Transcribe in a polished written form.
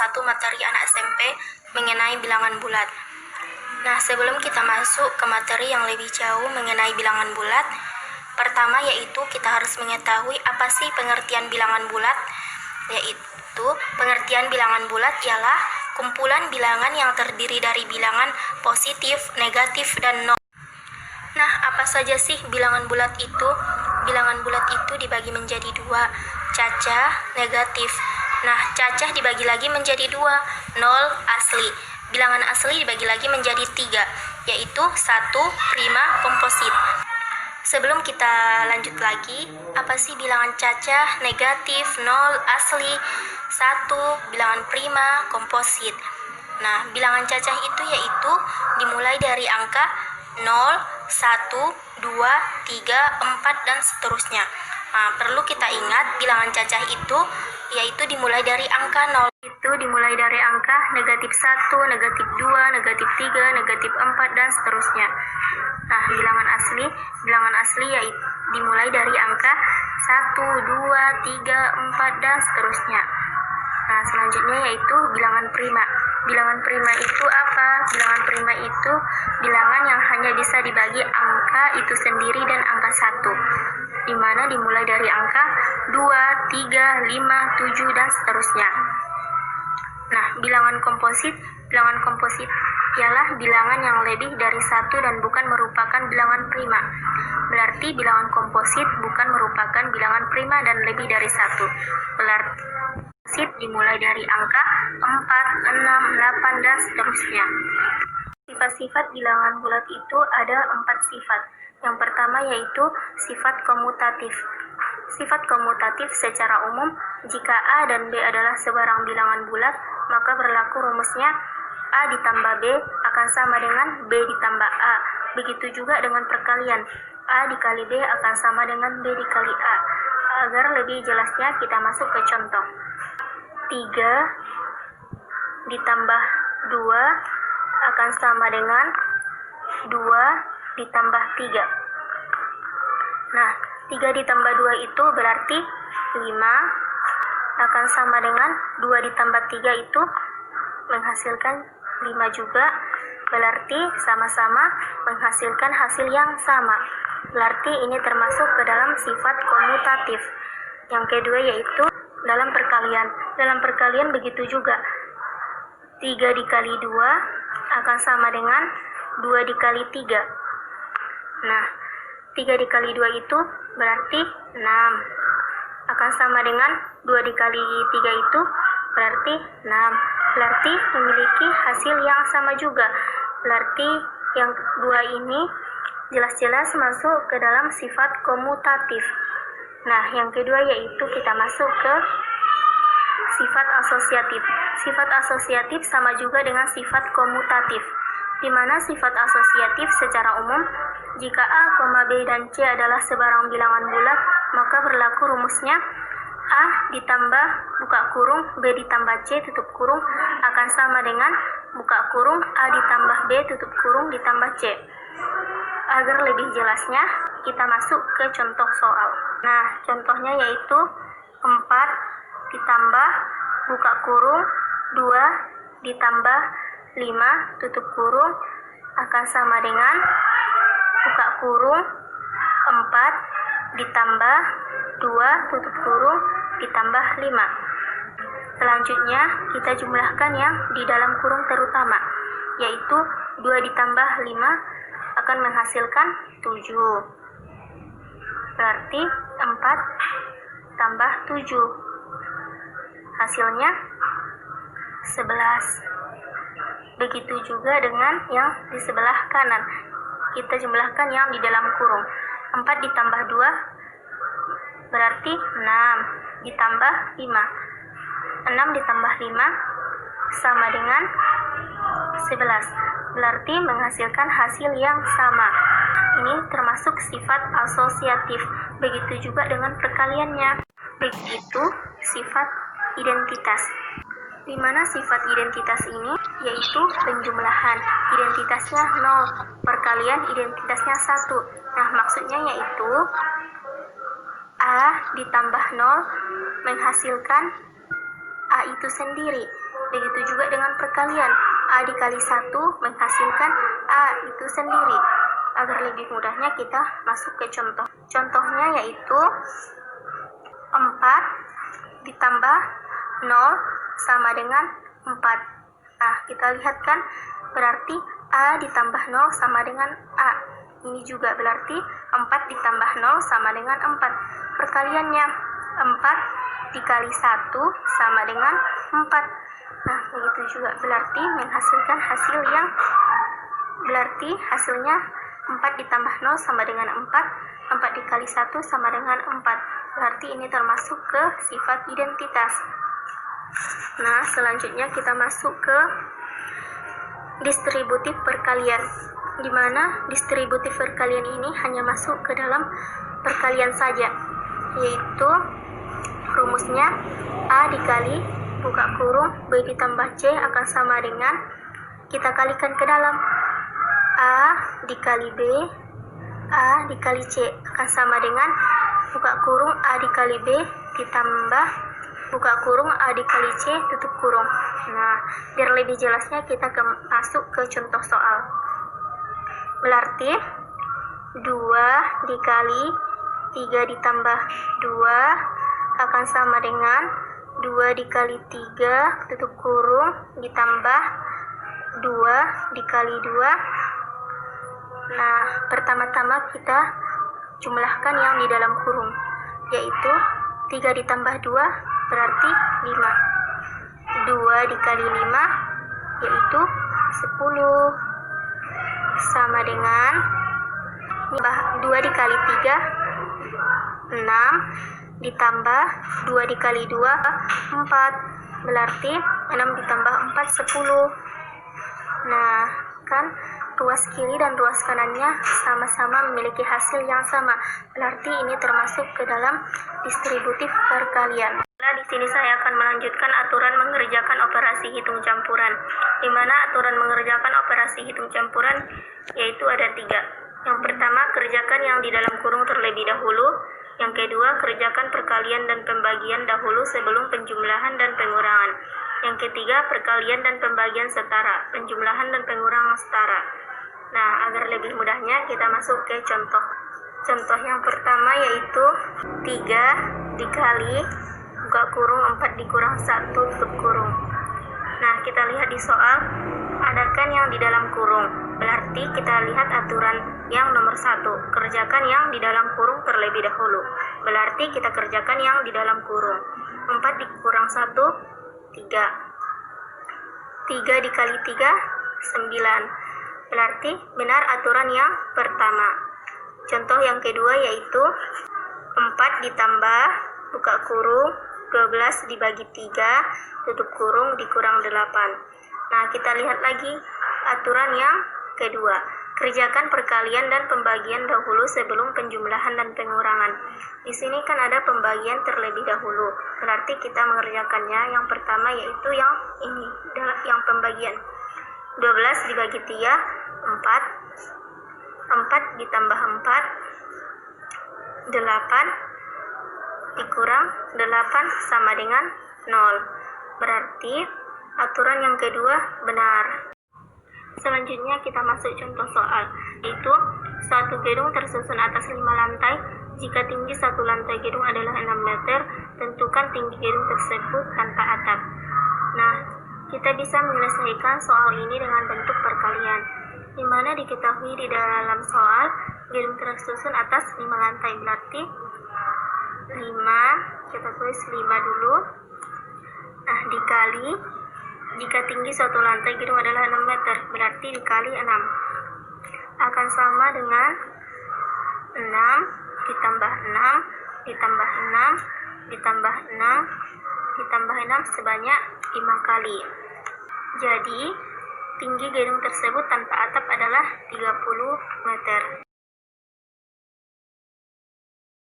1 materi anak SMP mengenai bilangan bulat. Nah, sebelum kita masuk ke materi yang lebih jauh mengenai bilangan bulat, pertama yaitu kita harus mengetahui apa sih pengertian bilangan bulat. Yaitu pengertian bilangan bulat ialah kumpulan bilangan yang terdiri dari bilangan positif, negatif, dan nol. Nah, apa saja sih bilangan bulat itu? Bilangan bulat itu dibagi menjadi 2, cacah, negatif. Nah, cacah dibagi lagi menjadi 2, nol, asli. Bilangan asli dibagi lagi menjadi 3, yaitu 1, prima, komposit. Sebelum kita lanjut lagi, apa sih bilangan cacah, negatif, nol, asli, 1, bilangan prima, komposit. Nah, bilangan cacah itu yaitu dimulai dari angka 0, 1, 2, 3, 4, dan seterusnya. Nah, perlu kita ingat bilangan cacah itu yaitu dimulai dari angka 0. Itu dimulai dari angka negatif 1, negatif 2, negatif 3, negatif 4, dan seterusnya. Nah, bilangan asli yaitu dimulai dari angka 1, 2, 3, 4, dan seterusnya. Nah, selanjutnya yaitu bilangan prima. Bilangan prima itu apa? Bilangan prima itu bilangan yang hanya bisa dibagi angka itu sendiri dan angka 1, di mana dimulai dari angka 2, 3, 5, 7, dan seterusnya. Nah, bilangan komposit ialah bilangan yang lebih dari 1 dan bukan merupakan bilangan prima. Berarti bilangan komposit bukan merupakan bilangan prima dan lebih dari 1. Berarti komposit dimulai dari angka 4, 6, 8, dan seterusnya. Sifat-sifat bilangan bulat itu ada 4 sifat. Yang pertama yaitu sifat komutatif. Sifat komutatif secara umum, jika A dan B adalah sebarang bilangan bulat, maka berlaku rumusnya A ditambah B akan sama dengan B ditambah A. Begitu juga dengan perkalian, A dikali B akan sama dengan B dikali A. Agar lebih jelasnya kita masuk ke contoh. 3 ditambah 2 akan sama dengan 2 ditambah 3. Nah, 3 ditambah 2 itu berarti 5 akan sama dengan 2 ditambah 3 itu menghasilkan 5 juga. Berarti sama-sama menghasilkan hasil yang sama. Berarti ini termasuk ke dalam sifat komutatif. Yang kedua yaitu dalam perkalian. Dalam perkalian begitu juga. 3 dikali 2 akan sama dengan 2 dikali 3. Nah, 3 dikali 2 itu berarti 6. Akan sama dengan 2 dikali 3 itu berarti 6. Berarti memiliki hasil yang sama juga. Berarti yang kedua ini jelas-jelas masuk ke dalam sifat komutatif. Nah, yang kedua yaitu kita masuk ke sifat asosiatif. Sifat asosiatif sama juga dengan sifat komutatif, di mana sifat asosiatif secara umum, jika A, B, dan C adalah sebarang bilangan bulat, maka berlaku rumusnya A ditambah buka kurung B ditambah C tutup kurung akan sama dengan buka kurung A ditambah B tutup kurung ditambah C. Agar lebih jelasnya, kita masuk ke contoh soal. Nah, contohnya yaitu 4 ditambah buka kurung 2 ditambah 5 tutup kurung akan sama dengan buka kurung 4 ditambah 2 tutup kurung ditambah 5. Selanjutnya kita jumlahkan yang di dalam kurung terutama, yaitu 2 ditambah 5 akan menghasilkan 7. Berarti 4 tambah 7 hasilnya 11. Begitu juga dengan yang di sebelah kanan. Kita jumlahkan yang di dalam kurung. 4 ditambah 2 berarti 6 ditambah 5. 6 ditambah 5 sama dengan 11. Berarti menghasilkan hasil yang sama. Ini termasuk sifat asosiatif. Begitu juga dengan perkaliannya. Begitu sifat identitas. Di mana sifat identitas ini yaitu penjumlahan. Identitasnya 0, perkalian identitasnya 1. Nah, maksudnya yaitu A ditambah 0 menghasilkan A itu sendiri. Begitu juga dengan perkalian. A dikali 1 menghasilkan A itu sendiri. Agar lebih mudahnya kita masuk ke contoh. Contohnya yaitu 4 ditambah 0 sama dengan 4. Nah, kita lihat kan, berarti A ditambah 0 sama dengan A. Ini juga berarti 4 ditambah 0 sama dengan 4. Perkaliannya 4 dikali 1 sama dengan 4. Nah, begitu juga berarti menghasilkan hasil yang berarti hasilnya 4 ditambah 0 sama dengan 4. 4 dikali 1 sama dengan 4. Berarti ini termasuk ke sifat identitas. Nah, selanjutnya kita masuk ke distributif perkalian, di mana distributif perkalian ini hanya masuk ke dalam perkalian saja, yaitu rumusnya A dikali buka kurung B ditambah C akan sama dengan, kita kalikan ke dalam, A dikali B A dikali C akan sama dengan buka kurung A dikali B ditambah buka kurung A dikali C tutup kurung. Nah, biar lebih jelasnya kita masuk ke contoh soal. Berarti 2 dikali 3 ditambah 2 akan sama dengan 2 dikali 3 tutup kurung ditambah 2 dikali 2. Nah, pertama-tama kita jumlahkan yang di dalam kurung, yaitu 3 ditambah 2 berarti 5. 2 dikali 5 yaitu 10 sama dengan 2 dikali 3 6 ditambah 2 dikali 2 4, berarti 6 ditambah 4 10. Nah, kan ruas kiri dan ruas kanannya sama-sama memiliki hasil yang sama, berarti ini termasuk ke dalam distributif perkalian. Nah, di sini saya akan melanjutkan aturan mengerjakan operasi hitung campuran, di mana aturan mengerjakan operasi hitung campuran yaitu ada 3. Yang pertama, kerjakan yang di dalam kurung terlebih dahulu. Yang kedua, kerjakan perkalian dan pembagian dahulu sebelum penjumlahan dan pengurangan. Yang ketiga, perkalian dan pembagian setara, penjumlahan dan pengurangan setara. Nah, agar lebih mudahnya kita masuk ke contoh. Contoh yang pertama yaitu 3 dikali buka kurung 4 dikurang 1 tutup kurung. Nah, kita lihat di soal, adakan yang di dalam kurung. Berarti kita lihat aturan yang nomor 1, kerjakan yang di dalam kurung terlebih dahulu. Berarti kita kerjakan yang di dalam kurung. 4 dikurang 1, 3. 3 dikali 3, 9. Berarti benar aturan yang pertama. Contoh yang kedua yaitu 4 ditambah buka kurung 12 dibagi 3 tutup kurung dikurang 8. Nah, kita lihat lagi aturan yang kedua. Kerjakan perkalian dan pembagian dahulu sebelum penjumlahan dan pengurangan. Di sini kan ada pembagian terlebih dahulu. Berarti kita mengerjakannya yang pertama yaitu yang ini, yang pembagian. 12 dibagi 3, 4. 4 ditambah 4, 8. Dikurang 8 sama dengan 0. Berarti aturan yang kedua benar. Selanjutnya kita masuk contoh soal, yaitu suatu gedung tersusun atas 5 lantai. Jika tinggi satu lantai gedung adalah 6 meter, tentukan tinggi gedung tersebut tanpa atap. Nah, kita bisa menyelesaikan soal ini dengan bentuk perkalian, di mana diketahui di dalam soal gedung tersusun atas 5 lantai, berarti 5, kita tulis 5 dulu. Nah, dikali, jika tinggi suatu lantai gedung adalah 6 meter, berarti dikali 6 akan sama dengan 6 ditambah 6 ditambah 6 ditambah 6 ditambah 6 sebanyak 5 kali. Jadi tinggi gedung tersebut tanpa atap adalah 30 meter.